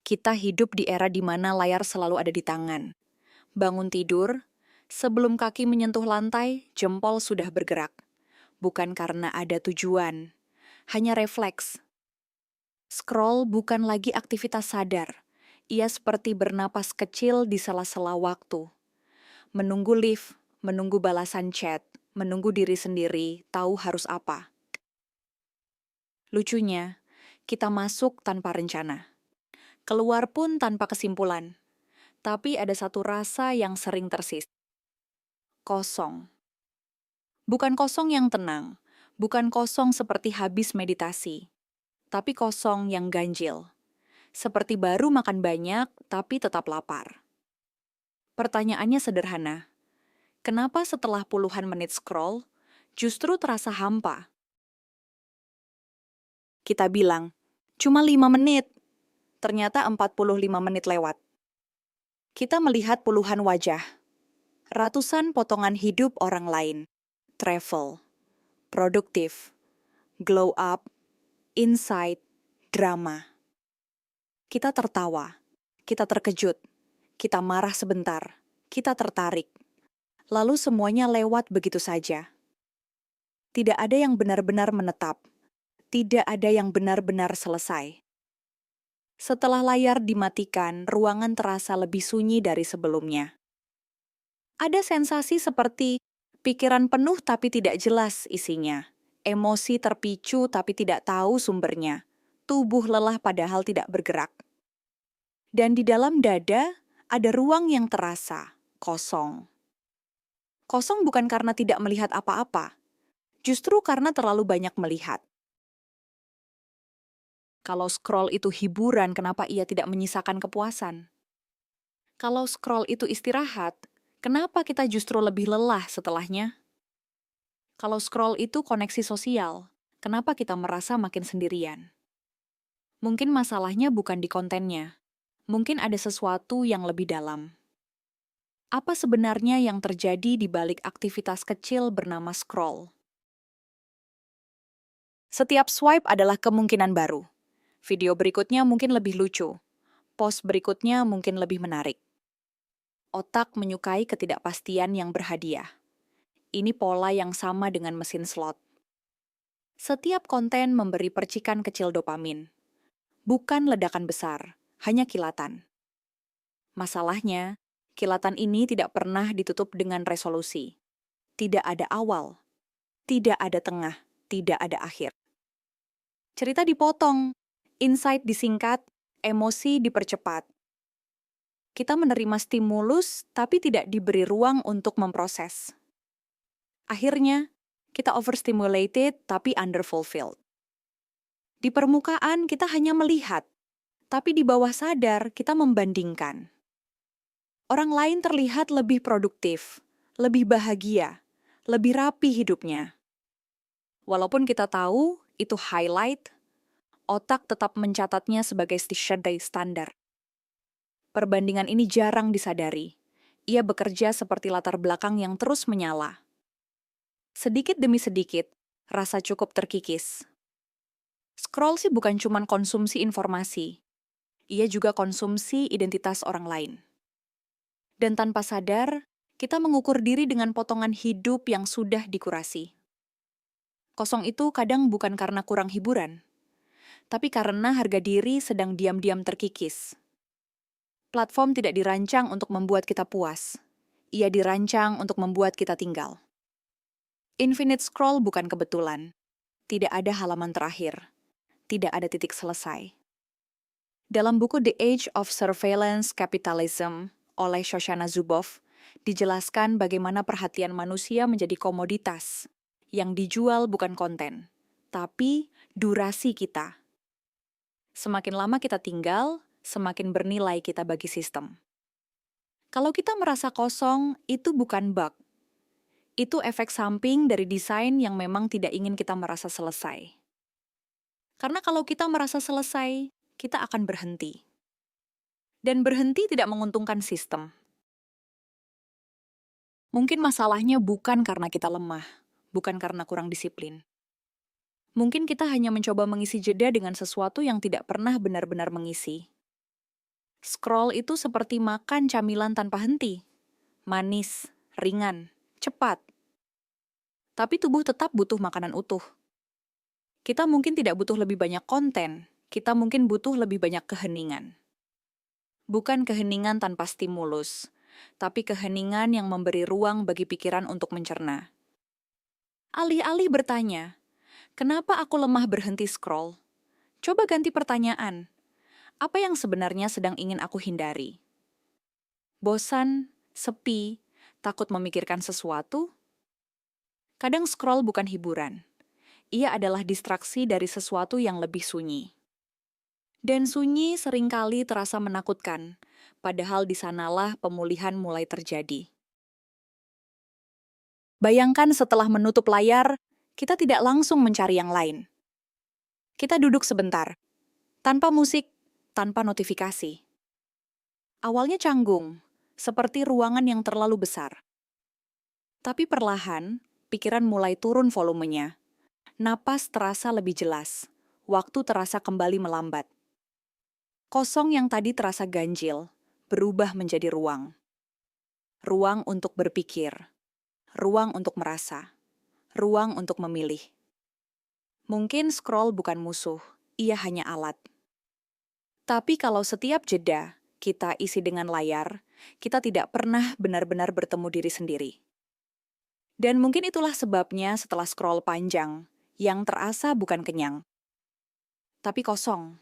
Kita hidup di era di mana layar selalu ada di tangan. Bangun tidur, sebelum kaki menyentuh lantai, jempol sudah bergerak. Bukan karena ada tujuan, hanya refleks. Scroll bukan lagi aktivitas sadar. Ia seperti bernapas kecil di sela-sela waktu. Menunggu lift, menunggu balasan chat, menunggu diri sendiri, tahu harus apa. Lucunya, kita masuk tanpa rencana. Keluar pun tanpa kesimpulan. Tapi ada satu rasa yang sering tersisa. Kosong. Bukan kosong yang tenang, bukan kosong seperti habis meditasi, tapi kosong yang ganjil. Seperti baru makan banyak, tapi tetap lapar. Pertanyaannya sederhana. Kenapa setelah puluhan menit scroll, justru terasa hampa? Kita bilang, cuma 5 menit. Ternyata 45 menit lewat. Kita melihat puluhan wajah, ratusan potongan hidup orang lain, travel, produktif, glow up, insight, drama. Kita tertawa, kita terkejut, kita marah sebentar, kita tertarik. Lalu semuanya lewat begitu saja. Tidak ada yang benar-benar menetap, tidak ada yang benar-benar selesai. Setelah layar dimatikan, ruangan terasa lebih sunyi dari sebelumnya. Ada sensasi seperti pikiran penuh tapi tidak jelas isinya, emosi terpicu tapi tidak tahu sumbernya, tubuh lelah padahal tidak bergerak. Dan di dalam dada ada ruang yang terasa kosong. Kosong bukan karena tidak melihat apa-apa, justru karena terlalu banyak melihat. Kalau scroll itu hiburan, kenapa ia tidak menyisakan kepuasan? Kalau scroll itu istirahat, kenapa kita justru lebih lelah setelahnya? Kalau scroll itu koneksi sosial, kenapa kita merasa makin sendirian? Mungkin masalahnya bukan di kontennya. Mungkin ada sesuatu yang lebih dalam. Apa sebenarnya yang terjadi di balik aktivitas kecil bernama scroll? Setiap swipe adalah kemungkinan baru. Video berikutnya mungkin lebih lucu. Post berikutnya mungkin lebih menarik. Otak menyukai ketidakpastian yang berhadiah. Ini pola yang sama dengan mesin slot. Setiap konten memberi percikan kecil dopamin. Bukan ledakan besar, hanya kilatan. Masalahnya, kilatan ini tidak pernah ditutup dengan resolusi. Tidak ada awal, tidak ada tengah, tidak ada akhir. Cerita dipotong, insight disingkat, emosi dipercepat. Kita menerima stimulus, tapi tidak diberi ruang untuk memproses. Akhirnya, kita overstimulated tapi underfulfilled. Di permukaan kita hanya melihat, tapi di bawah sadar kita membandingkan. Orang lain terlihat lebih produktif, lebih bahagia, lebih rapi hidupnya. Walaupun kita tahu itu highlight, otak tetap mencatatnya sebagai standar. Perbandingan ini jarang disadari. Ia bekerja seperti latar belakang yang terus menyala. Sedikit demi sedikit, rasa cukup terkikis. Scroll sih bukan cuma konsumsi informasi. Ia juga konsumsi identitas orang lain. Dan tanpa sadar, kita mengukur diri dengan potongan hidup yang sudah dikurasi. Kosong itu kadang bukan karena kurang hiburan, tapi karena harga diri sedang diam-diam terkikis. Platform tidak dirancang untuk membuat kita puas. Ia dirancang untuk membuat kita tinggal. Infinite scroll bukan kebetulan. Tidak ada halaman terakhir. Tidak ada titik selesai. Dalam buku The Age of Surveillance Capitalism oleh Shoshana Zuboff, dijelaskan bagaimana perhatian manusia menjadi komoditas yang dijual bukan konten, tapi durasi kita. Semakin lama kita tinggal, semakin bernilai kita bagi sistem. Kalau kita merasa kosong, itu bukan bug. Itu efek samping dari desain yang memang tidak ingin kita merasa selesai. Karena kalau kita merasa selesai, kita akan berhenti. Dan berhenti tidak menguntungkan sistem. Mungkin masalahnya bukan karena kita lemah, bukan karena kurang disiplin. Mungkin kita hanya mencoba mengisi jeda dengan sesuatu yang tidak pernah benar-benar mengisi. Scroll itu seperti makan camilan tanpa henti. Manis, ringan, cepat. Tapi tubuh tetap butuh makanan utuh. Kita mungkin tidak butuh lebih banyak konten, kita mungkin butuh lebih banyak keheningan. Bukan keheningan tanpa stimulus, tapi keheningan yang memberi ruang bagi pikiran untuk mencerna. Alih-alih bertanya, kenapa aku lemah berhenti scroll? Coba ganti pertanyaan, apa yang sebenarnya sedang ingin aku hindari? Bosan, sepi, takut memikirkan sesuatu? Kadang scroll bukan hiburan. Ia adalah distraksi dari sesuatu yang lebih sunyi. Dan sunyi seringkali terasa menakutkan, padahal di sanalah pemulihan mulai terjadi. Bayangkan setelah menutup layar, kita tidak langsung mencari yang lain. Kita duduk sebentar, tanpa musik, tanpa notifikasi. Awalnya canggung, seperti ruangan yang terlalu besar. Tapi perlahan, pikiran mulai turun volumenya. Napas terasa lebih jelas, waktu terasa kembali melambat. Kosong yang tadi terasa ganjil, berubah menjadi ruang. Ruang untuk berpikir, ruang untuk merasa, ruang untuk memilih. Mungkin scroll bukan musuh, ia hanya alat. Tapi kalau setiap jeda kita isi dengan layar, kita tidak pernah benar-benar bertemu diri sendiri. Dan mungkin itulah sebabnya setelah scroll panjang, yang terasa bukan kenyang, tapi kosong.